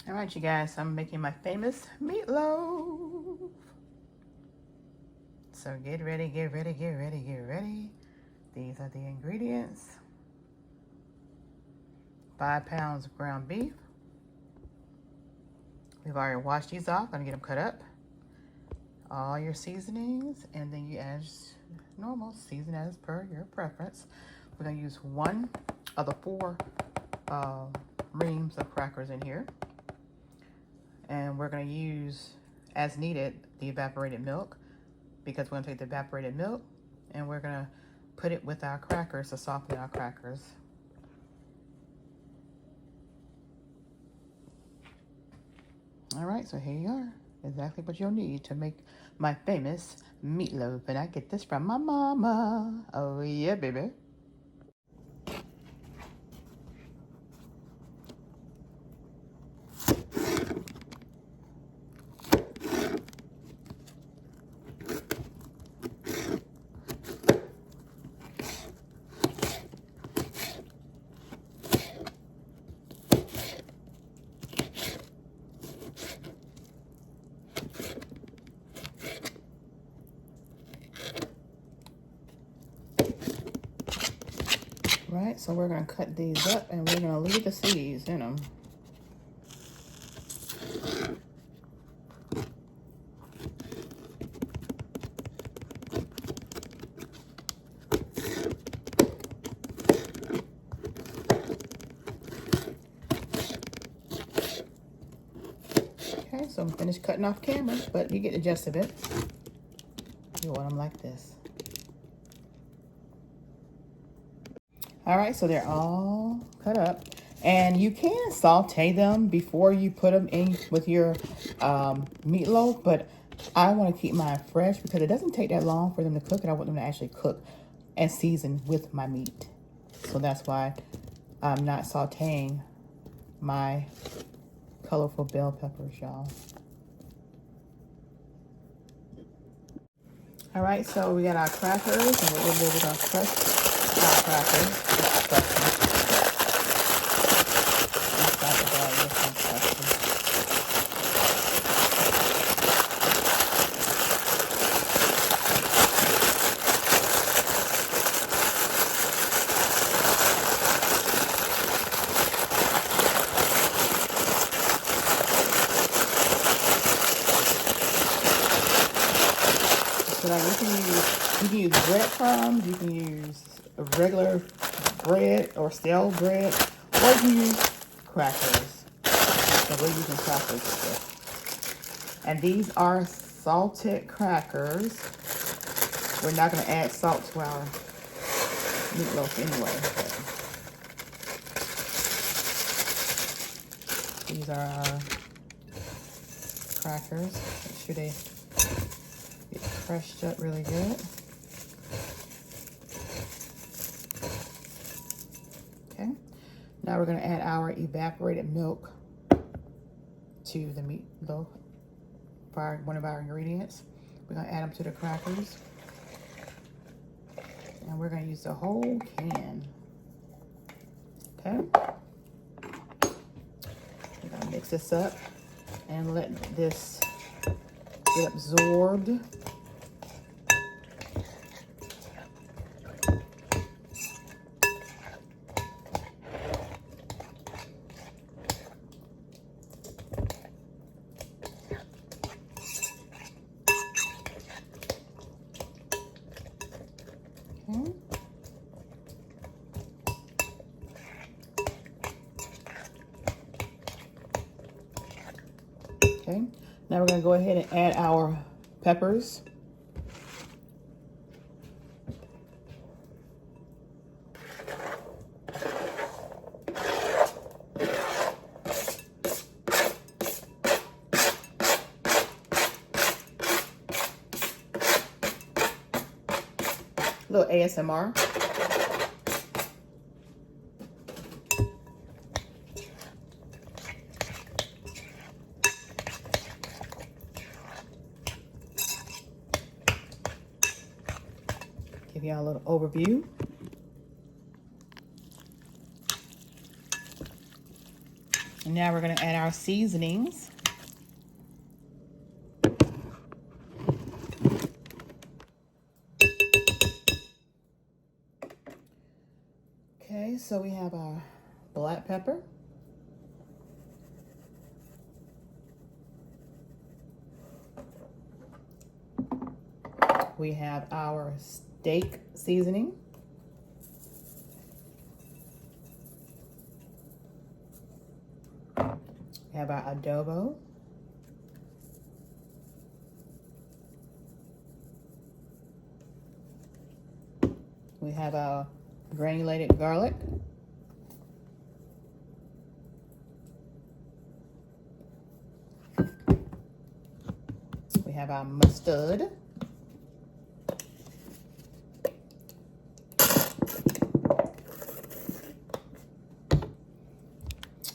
All right, you guys, I'm making my famous meatloaf. So get ready, get ready, get ready, get ready. These are the ingredients. 5 pounds of ground beef. We've already washed these off. I'm gonna get them cut up. All your seasonings, and then you add normal, season as per your preference. We're gonna use 1 of the 4 reams of crackers in here. And we're gonna use, as needed, the evaporated milk, because we're gonna take the evaporated milk and we're gonna put it with our crackers to soften our crackers. All right, so here you are. Exactly what you'll need to make my famous meatloaf. And I get this from my mama. Oh yeah, baby. Right, so we're gonna cut these up and we're gonna leave the seeds in them. Okay, so I'm finished cutting off camera, but you get the gist of it. You want them like this. All right, so they're all cut up. And you can saute them before you put them in with your meatloaf, but I want to keep mine fresh because it doesn't take that long for them to cook, and I want them to actually cook and season with my meat. So that's why I'm not sauteing my colorful bell peppers, y'all. All right, so we got our crackers, and what we'll do is we're gonna crush our crackers. So like you can use breadcrumbs, you can use regular bread or stale bread, or you can use crackers. So we're using crackers today. And these are salted crackers. We're not going to add salt to our meatloaf anyway. These are our crackers. Make sure they get crushed up really good. Okay. Now we're going to add our evaporated milk to the meatloaf. One of our ingredients. We're going to add them to the crackers. And we're going to use the whole can. Okay. We're going to mix this up and let this get absorbed. Okay, now we're going to go ahead and add our peppers. A little ASMR. Give y'all a little overview. And Now we're going to add our seasonings. Okay, so we have our black pepper. We have our steak seasoning. We have our adobo. We have our granulated garlic. We have our mustard.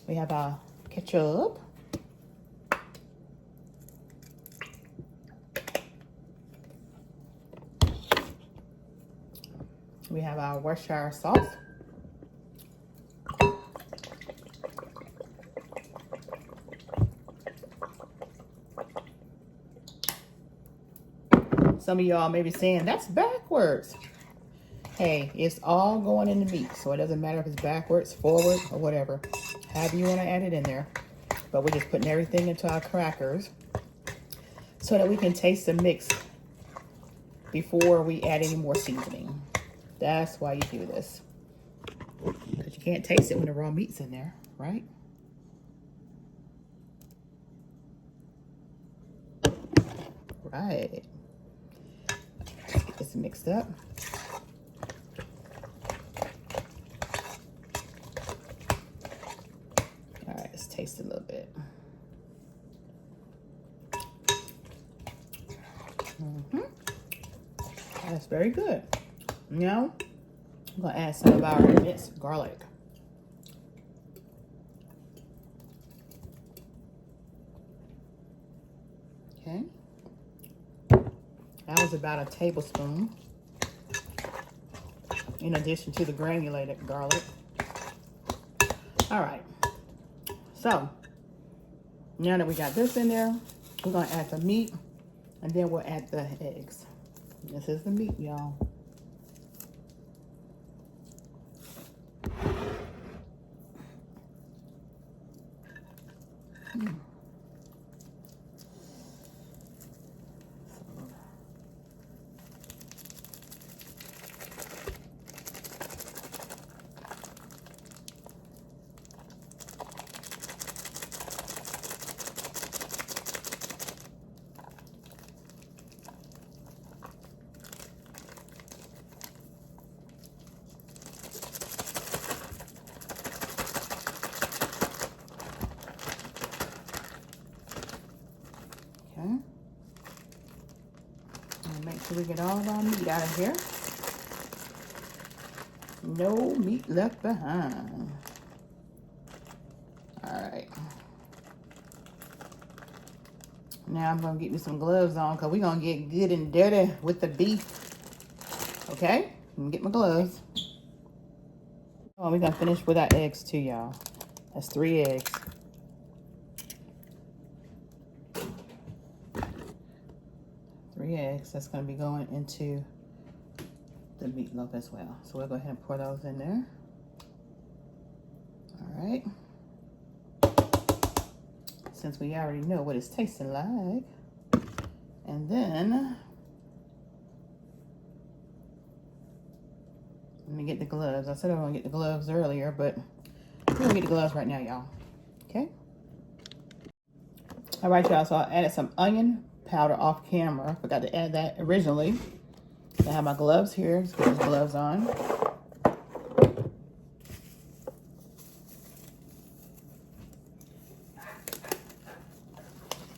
We have our ketchup. We have our Worcestershire sauce. Some of y'all may be saying, that's backwards. Hey, it's all going in the meat, so it doesn't matter if it's backwards, forward, or whatever. However you want to add it in there. But we're just putting everything into our crackers so that we can taste the mix before we add any more seasoning. That's why you do this. Because you can't taste it when the raw meat's in there, right? Right. Get this mixed up. All right, let's taste it a little bit. That's very good. Now, I'm going to add some of our minced garlic. Okay. That was about a tablespoon, in addition to the granulated garlic. All right. So, now that we got this in there, we're going to add the meat, and then we'll add the eggs. This is the meat, y'all. Okay. And make sure we get all of our meat out of here. No meat left behind. All right. Now I'm gonna get me some gloves on because we're gonna get good and dirty with the beef. Okay? I'm gonna get my gloves. Oh, we're gonna finish with our eggs too, y'all. That's 3 eggs. Eggs that's going to be going into the meatloaf as well. So we'll go ahead and pour those in there. All right. Since we already know what it's tasting like. And then let me get the gloves. I said I was going to get the gloves earlier, but we're going to get the gloves right now, y'all. Okay. All right, y'all. So I added some onion powder off camera. Forgot to add that originally. I have my gloves here. Let's put these gloves on.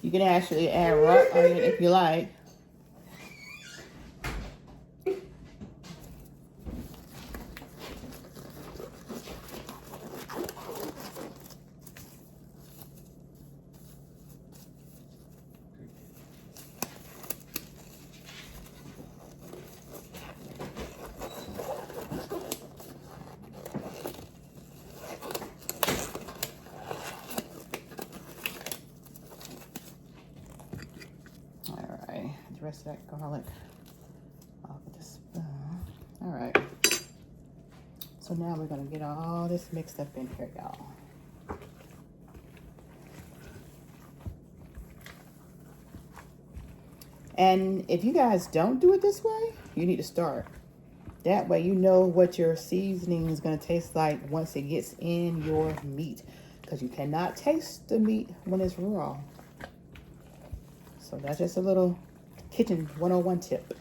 You can actually add raw onion if you like. the rest of that garlic off of the spoon. All right. So now we're gonna get all this mixed up in here, y'all. And if you guys don't do it this way, you need to start. That way you know what your seasoning is going to taste like once it gets in your meat. Because you cannot taste the meat when it's raw. So that's just a little kitchen 101 tip.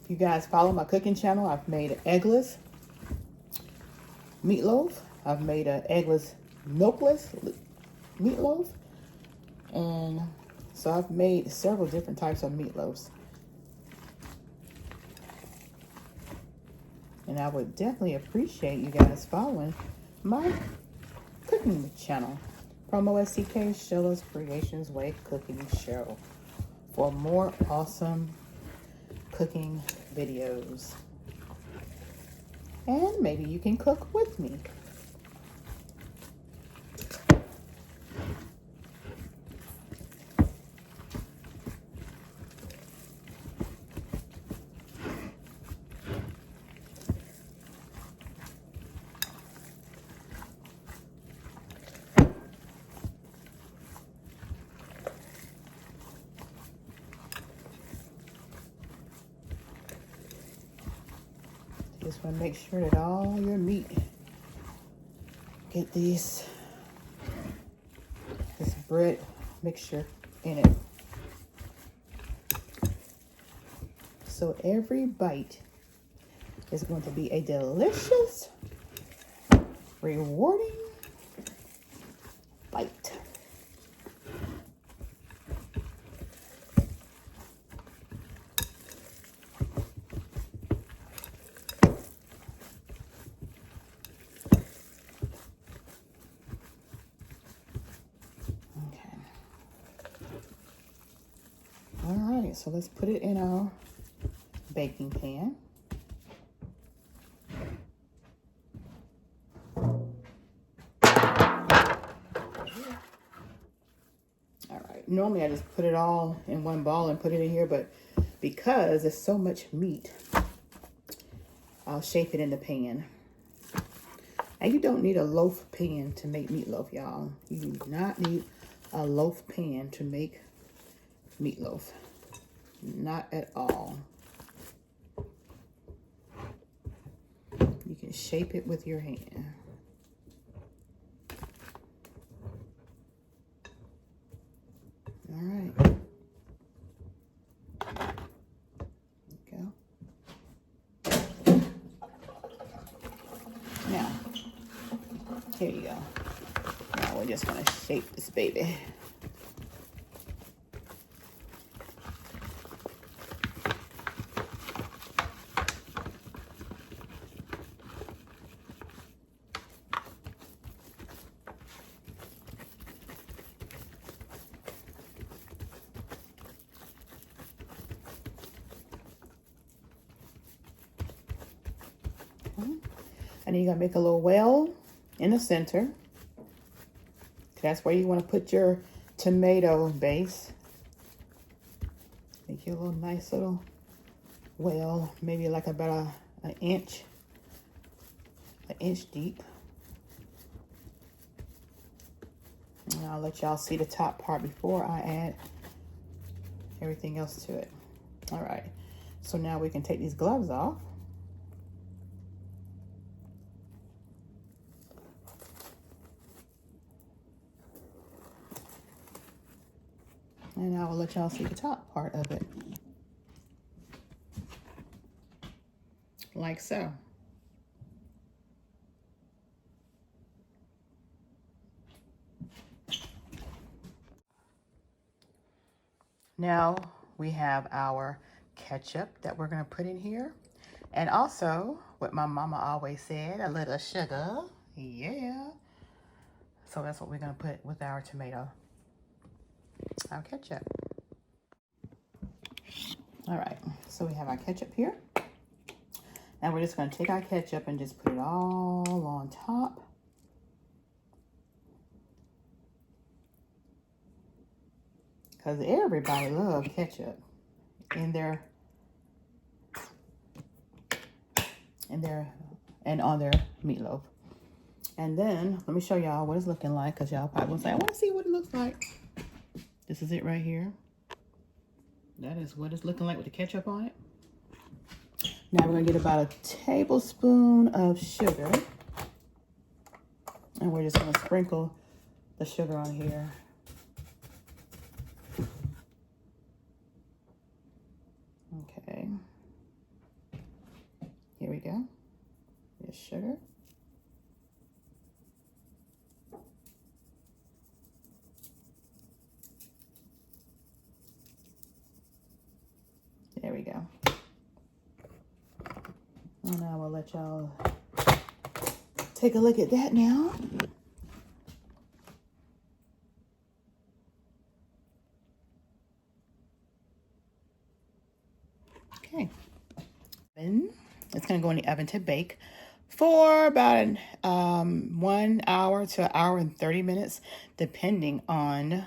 You guys follow my cooking channel. I've made an eggless meatloaf. I've made an eggless milkless meatloaf. And so I've made several different types of meatloaves. And I would definitely appreciate you guys following my cooking channel. PromoSTK, Sheila's Creations Way Cooking Show, for more awesome cooking videos. And maybe you can cook with me. Just want to make sure that all your meat get this bread mixture in it. So every bite is going to be a delicious, rewarding bite. So let's put it in our baking pan. All right, normally I just put it all in one ball and put it in here, but because there's so much meat, I'll shape it in the pan. And you don't need a loaf pan to make meatloaf, y'all. You do not need a loaf pan to make meatloaf. Not at all. You can shape it with your hand. All right. There you go. Now, here you go. Now we're just gonna shape this baby. And then you're gonna make a little well in the center. That's where you want to put your tomato base. Make your little nice little well, maybe like about an inch deep. And I'll let y'all see the top part before I add everything else to it. All right, so now we can take these gloves off. And I will let y'all see the top part of it. Like so. Now we have our ketchup that we're gonna put in here. And also, what my mama always said, a little sugar. Yeah. So that's what we're gonna put with our tomato, our ketchup. All right, so we have our ketchup here. And we're just gonna take our ketchup and just put it all on top. Because everybody loves ketchup in their and on their meatloaf. And then let me show y'all what it's looking like, because y'all probably will say, I want to see what it looks like. This is it right here. That is what it's looking like with the ketchup on it. Now we're gonna get about a tablespoon of sugar. And we're just gonna sprinkle the sugar on here. Okay. Here we go. There's sugar. There we go. And I will let y'all take a look at that now. Okay. Then it's going to go in the oven to bake for about 1 hour to 1 hour and 30 minutes, depending on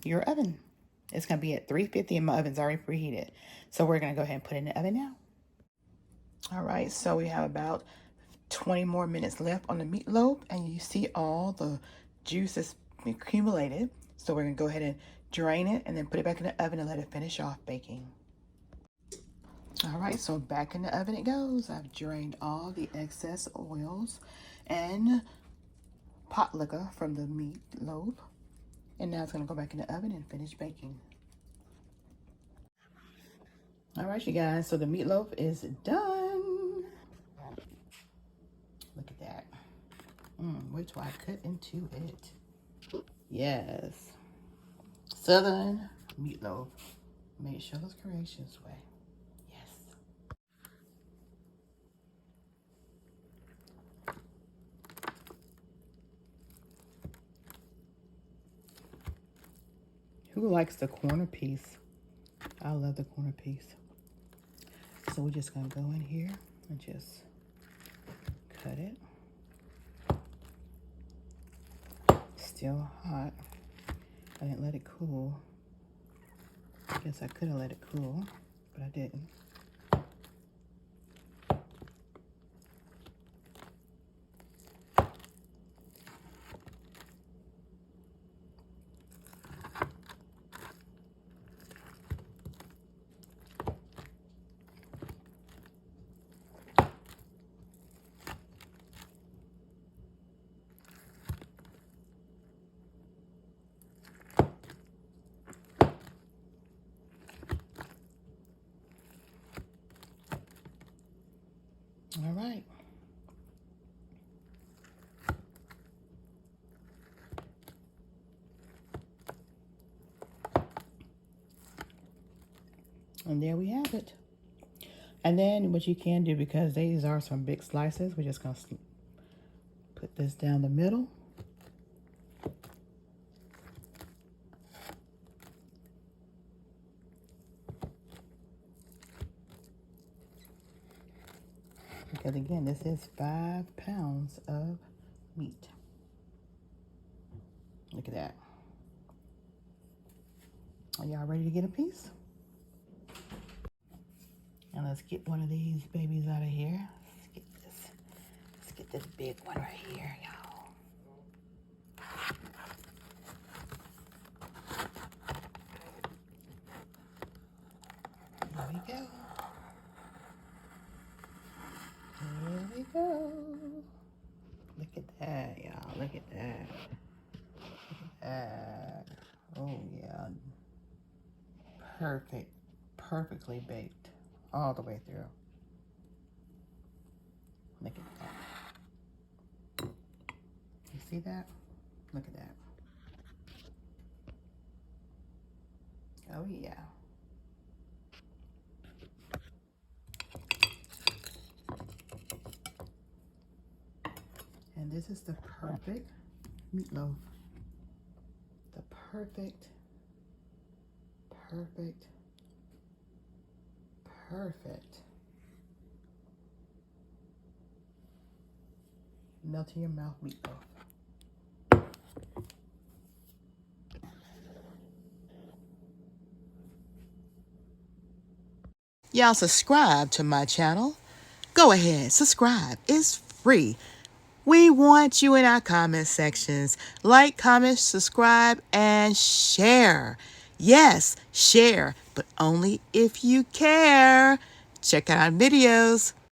your oven. It's going to be at 350 and my oven's already preheated. So we're going to go ahead and put it in the oven now. All right, so we have about 20 more minutes left on the meatloaf, and you see all the juices accumulated. So we're going to go ahead and drain it and then put it back in the oven and let it finish off baking. All right, so back in the oven it goes. I've drained all the excess oils and pot liquor from the meatloaf. And now it's going to go back in the oven and finish baking. All right, you guys, so the meatloaf is done. Look at that. Wait till I cut into it. Yes. Southern meatloaf. Made Sheila's Creations way. Yes. Who likes the corner piece? I love the corner piece. So we're just gonna go in here and just cut it. Still hot. I didn't let it cool. I guess I could have let it cool, but I didn't. All right. And there we have it. And then what you can do, because these are some big slices, we're just gonna put this down the middle. Because again, this is 5 pounds of meat. Look at that. Are y'all ready to get a piece? And let's get one of these babies out of here. Let's get this big one right here, y'all. There we go. There we go. Look at that, y'all. Look at that. Look at that. Oh, yeah. Perfect. Perfectly baked all the way through. Look at that. You see that? Look at that. Oh yeah. And this is the perfect meatloaf. The perfect, melt in your mouth meatloaf. Y'all subscribe to my channel. Go ahead, subscribe. It's free. We want you in our comment sections. Like, comment, subscribe, and share. Yes, share, but only if you care. Check out our videos.